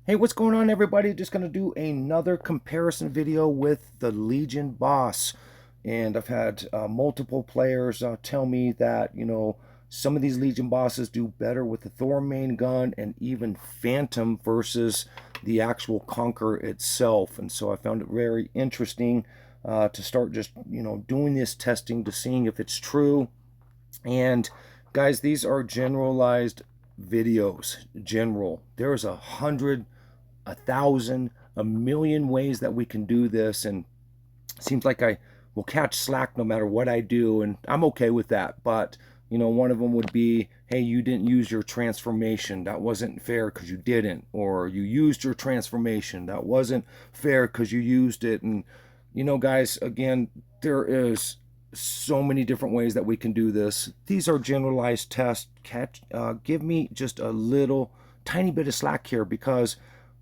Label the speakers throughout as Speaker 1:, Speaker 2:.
Speaker 1: Hey, what's going on, everybody? Just going to do another comparison video with the Legion boss. And I've had multiple players tell me that, some of these Legion bosses do better with the Thor main gun and even Phantom versus the actual Conqueror itself. And so I found it very interesting to start just, doing this testing to seeing if it's true. And guys, these are generalized videos. There's 100, 1,000, a million ways that we can do this, and it seems like I will catch slack no matter what I do, and I'm okay with that. But one of them would be, hey, you didn't use your transformation, that wasn't fair because you didn't. Or you used your transformation, that wasn't fair because you used it. And guys, again, there is so many different ways that we can do this. These are generalized tests. Give me just a little tiny bit of slack here, because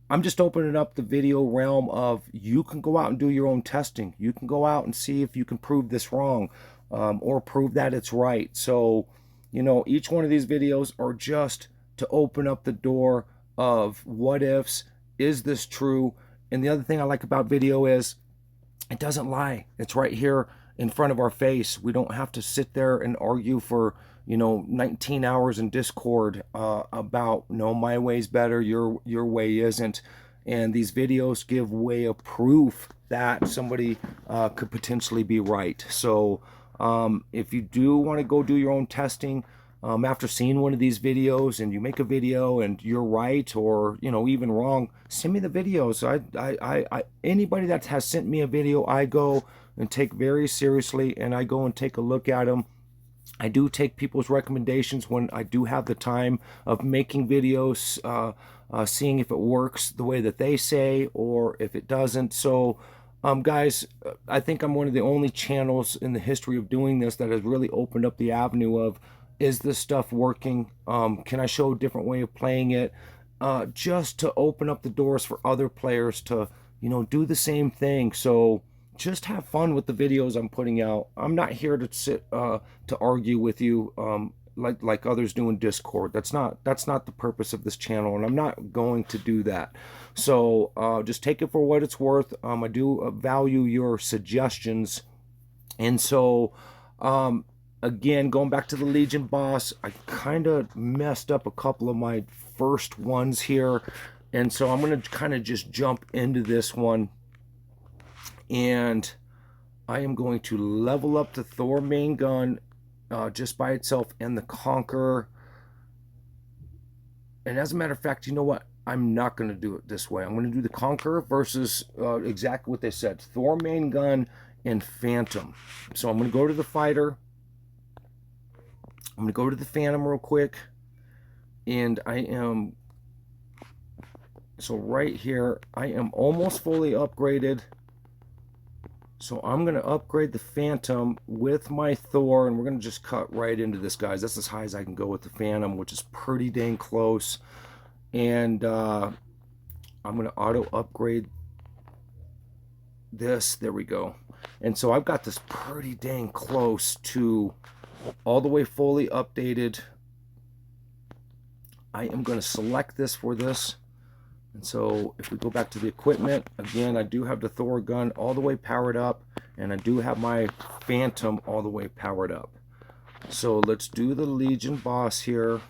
Speaker 1: I'm just opening up the video realm of, you can go out and do your own testing. You can go out and see if you can prove this wrong, or prove that it's right. So, each one of these videos are just to open up the door of what ifs. Is this true? And the other thing I like about video is it doesn't lie. It's right here in front of our face. We don't have to sit there and argue for 19 hours in Discord about, no, my way's better, your way isn't. And these videos give way of proof that somebody could potentially be right. So if you do want to go do your own testing, after seeing one of these videos and you make a video and you're right, or even wrong, send me the videos. Anybody that has sent me a video, I go and take very seriously, and I go and take a look at them. I do take people's recommendations when I do have the time of making videos, seeing if it works the way that they say or if it doesn't. So guys, I think I'm one of the only channels in the history of doing this that has really opened up the avenue of, is this stuff working? Can I show a different way of playing it? Just to open up the doors for other players to, do the same thing. So just have fun with the videos I'm putting out. I'm not here to sit to argue with you like others do in Discord. That's not the purpose of this channel, and I'm not going to do that. So just take it for what it's worth. I do value your suggestions, and so again, going back to the Legion boss, I kind of messed up a couple of my first ones here, and so I'm going to kind of just jump into this one. And I am going to level up the Thor main gun just by itself, and the Concourer. And as a matter of fact, you know what? I'm not going to do it this way. I'm going to do the Concourer versus exactly what they said, Thor main gun and Phantom. So I'm going to go to the fighter. I'm going to go to the Phantom real quick. And so right here, I am almost fully upgraded. So I'm going to upgrade the Phantom with my Thor, and we're going to just cut right into this, guys. That's as high as I can go with the Phantom, which is pretty dang close. And I'm going to auto upgrade this. There we go. And so I've got this pretty dang close to all the way fully updated. I am going to select this for this. And so if we go back to the equipment, again, I do have the Thor gun all the way powered up, and I do have my Phantom all the way powered up. So let's do the Legion boss here.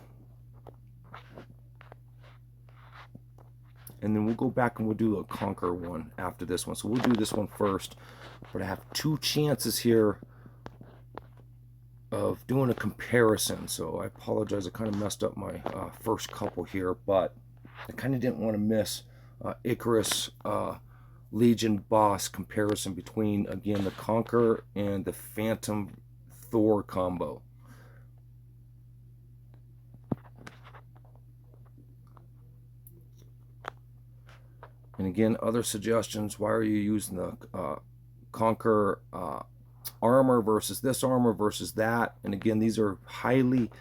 Speaker 1: And then we'll go back and we'll do a Conquer one after this one. So we'll do this one first. But I have two chances here of doing a comparison. So I apologize, I kind of messed up my first couple here, but I kind of didn't want to miss Icarus Legion boss comparison between, again, the Concourer and the Phantom Thor combo. And again, other suggestions, why are you using the Concourer armor versus this armor versus that? And again, these are highly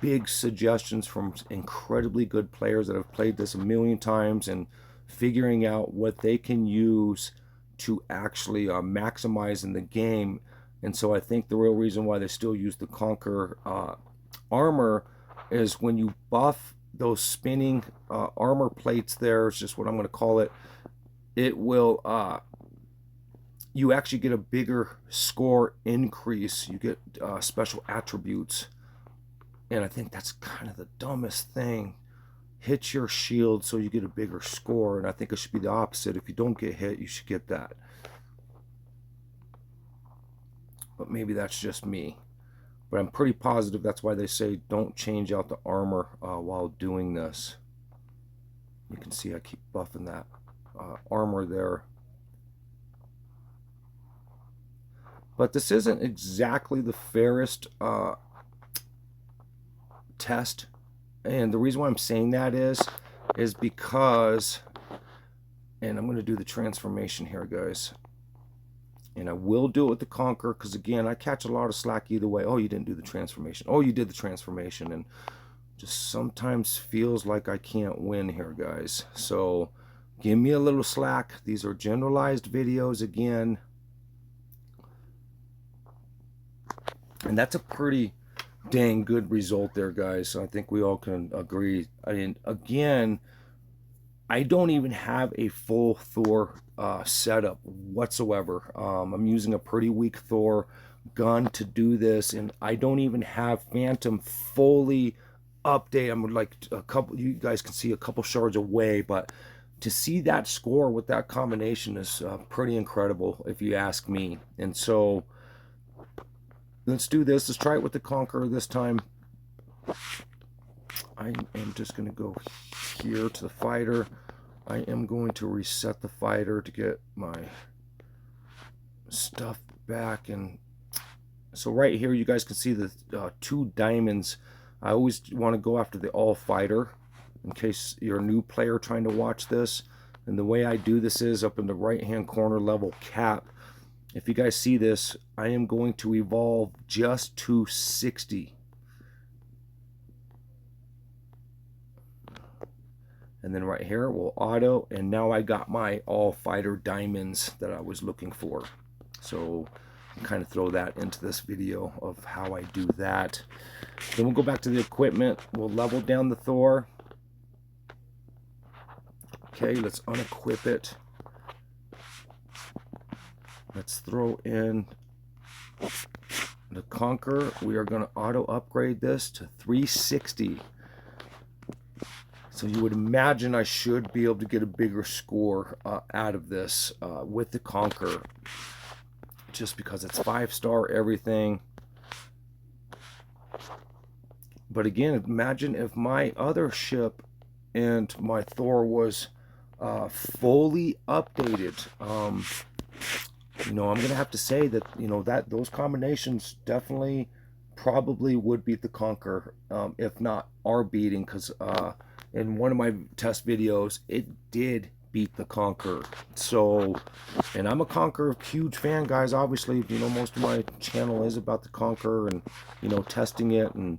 Speaker 1: big suggestions from incredibly good players that have played this a million times and figuring out what they can use to actually maximize in the game. And so I think the real reason why they still use the Concourer armor is when you buff those spinning armor plates there, is just what I'm going to call it, it will you actually get a bigger score increase. You get special attributes, and I think that's kind of the dumbest thing. Hit your shield so you get a bigger score, and I think it should be the opposite. If you don't get hit, you should get that. But maybe that's just me. But I'm pretty positive that's why they say don't change out the armor while doing this. You can see I keep buffing that armor there. But this isn't exactly the fairest test. And the reason why I'm saying that is because, and I'm going to do the transformation here, guys. And I will do it with the Concourer, because again, I catch a lot of slack either way. Oh, you didn't do the transformation. Oh, you did the transformation. And just sometimes feels like I can't win here, guys. So give me a little slack. These are generalized videos again. And that's a pretty dang good result there, guys. I think we all can agree. I mean, again, I don't even have a full Thor setup whatsoever. I'm using a pretty weak Thor gun to do this, and I don't even have Phantom fully updated. I'm like a couple, you guys can see a couple shards away, but to see that score with that combination is pretty incredible, if you ask me. And so let's do this. Let's try it with the Concourer this time. I am just going to go here to the fighter. I am going to reset the fighter to get my stuff back. And so right here, you guys can see the 2 diamonds. I always want to go after the all fighter in case you're a new player trying to watch this. And the way I do this is up in the right hand corner level cap. If you guys see this, I am going to evolve just to 60. And then right here, we'll auto, and now I got my all fighter diamonds that I was looking for. So I'll kind of throw that into this video of how I do that. Then we'll go back to the equipment. We'll level down the Thor. Okay, let's unequip it. Let's throw in the Concourer. We are going to auto upgrade this to 360. So you would imagine I should be able to get a bigger score out of this with the Concourer, just because it's 5-star everything. But again, imagine if my other ship and my Thor was fully updated. You know, I'm going to have to say that, you know, that those combinations definitely probably would beat the Concourer, if not are beating, because in one of my test videos, it did beat the Concourer. So, and I'm a Concourer huge fan, guys. Obviously, you know, most of my channel is about the Concourer and, you know, testing it and,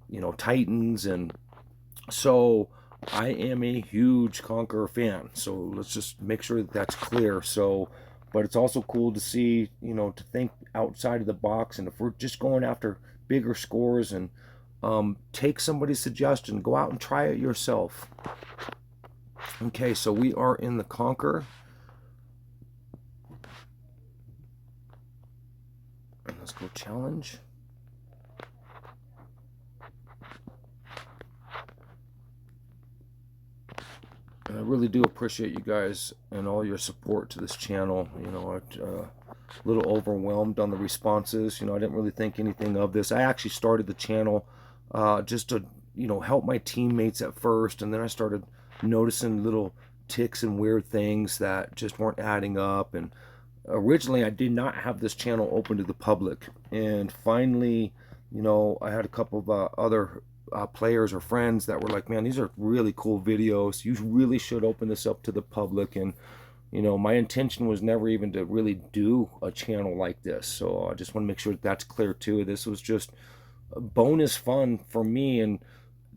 Speaker 1: you know, Titans. And so I am a huge Concourer fan. So let's just make sure that that's clear. So, but it's also cool to see, you know, to think outside of the box. And if we're just going after bigger scores, and take somebody's suggestion, go out and try it yourself. Okay, so we are in the Concourer. And let's go challenge. And I really do appreciate you guys and all your support to this channel. You know, I'm a little overwhelmed on the responses. You know, I didn't really think anything of this. I actually started the channel just to, you know, help my teammates at first, and then I started noticing little ticks and weird things that just weren't adding up. And originally I did not have this channel open to the public, and finally, you know, I had a couple of other players or friends that were like, man, these are really cool videos, you really should open this up to the public. And you know, my intention was never even to really do a channel like this, so I just want to make sure that that's clear too. This was just bonus fun for me, and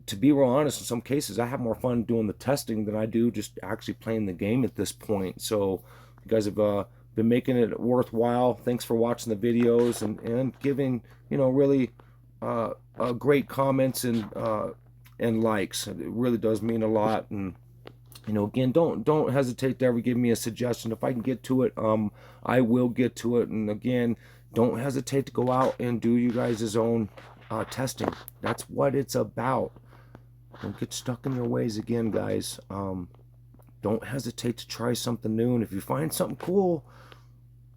Speaker 1: to be real honest, in some cases I have more fun doing the testing than I do just actually playing the game at this point. So you guys have been making it worthwhile. Thanks for watching the videos and giving, you know, really great comments and and likes. It really does mean a lot. And you know, again, don't hesitate to ever give me a suggestion. If I can get to it, I will get to it. And again, don't hesitate to go out and do you guys' own testing. That's what it's about. Don't get stuck in your ways again, guys. Don't hesitate to try something new. And if you find something cool,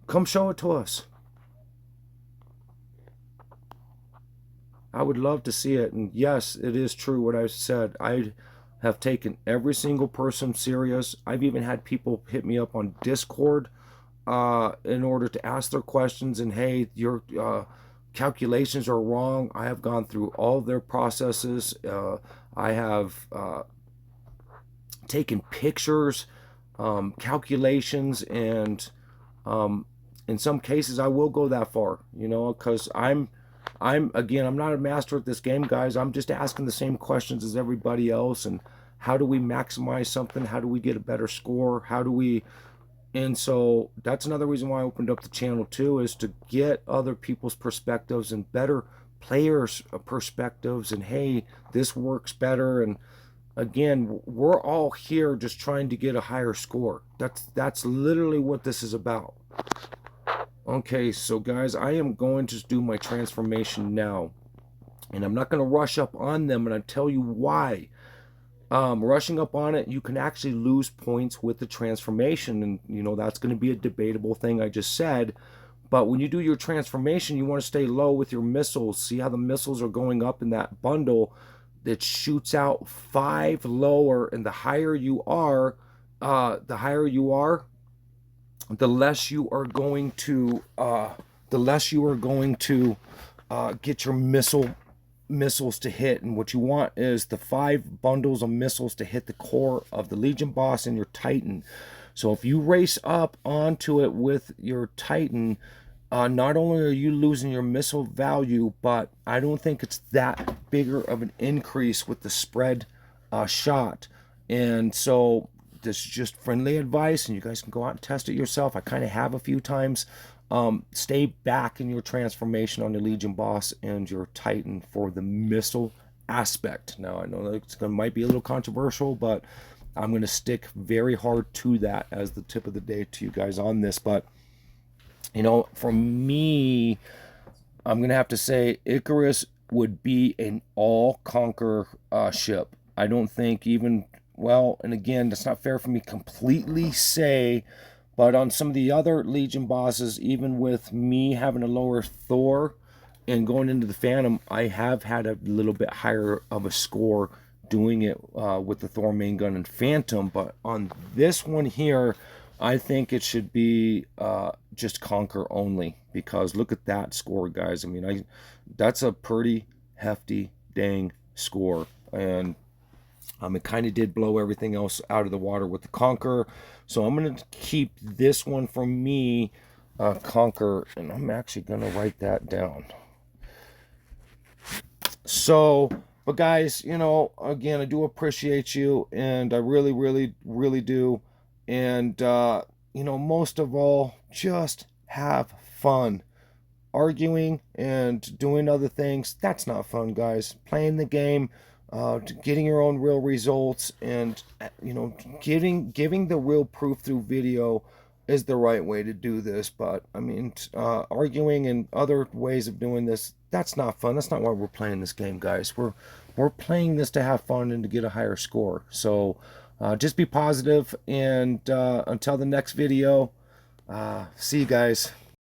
Speaker 1: come show it to us. I would love to see it. And yes, it is true what I said. I have taken every single person serious. I've even had people hit me up on Discord in order to ask their questions. And hey, your calculations are wrong. I have gone through all of their processes. I have taken pictures, calculations, and in some cases I will go that far, you know, because I'm not a master at this game, guys. I'm just asking the same questions as everybody else. And how do we maximize something? How do we get a better score? How do we... And so that's another reason why I opened up the channel too, is to get other people's perspectives and better players' perspectives. And hey, this works better. And again, we're all here just trying to get a higher score. That's literally what this is about. Okay, so guys, I am going to do my transformation now. And I'm not going to rush up on them, and I'll tell you why. Rushing up on it, you can actually lose points with the transformation. And, you know, that's going to be a debatable thing I just said. But when you do your transformation, you want to stay low with your missiles. See how the missiles are going up in that bundle that shoots out 5 lower. And the higher you are, the less you are going to get your missiles to hit. And what you want is the 5 bundles of missiles to hit the core of the Legion boss and your Titan. So if you race up onto it with your Titan, not only are you losing your missile value, but I don't think it's that bigger of an increase with the spread shot. And so this is just friendly advice, and you guys can go out and test it yourself. I kind of have a few times. Stay back in your transformation on the Legion boss and your Titan for the missile aspect. Now, I know that might be a little controversial, but I'm going to stick very hard to that as the tip of the day to you guys on this. But, you know, for me, I'm going to have to say Icarus would be an all-Concourer ship. I don't think even... Well, and again, that's not fair for me to completely say, but on some of the other Legion bosses, even with me having a lower Thor and going into the Phantom, I have had a little bit higher of a score doing it with the Thor main gun and Phantom. But on this one here, I think it should be just Concourer only, because look at that score, guys. I mean, that's a pretty hefty dang score. And it kind of did blow everything else out of the water with the Concourer. So I'm going to keep this one for me, Concourer, and I'm actually going to write that down. So, but guys, you know, again, I do appreciate you, and I really, really, really do. And, you know, most of all, just have fun. Arguing and doing other things, that's not fun, guys. Playing the game, getting your own real results, and you know, giving the real proof through video is the right way to do this. But I mean, arguing and other ways of doing this, that's not fun. That's not why we're playing this game, guys. We're playing this to have fun and to get a higher score. So just be positive, and until the next video, see you guys.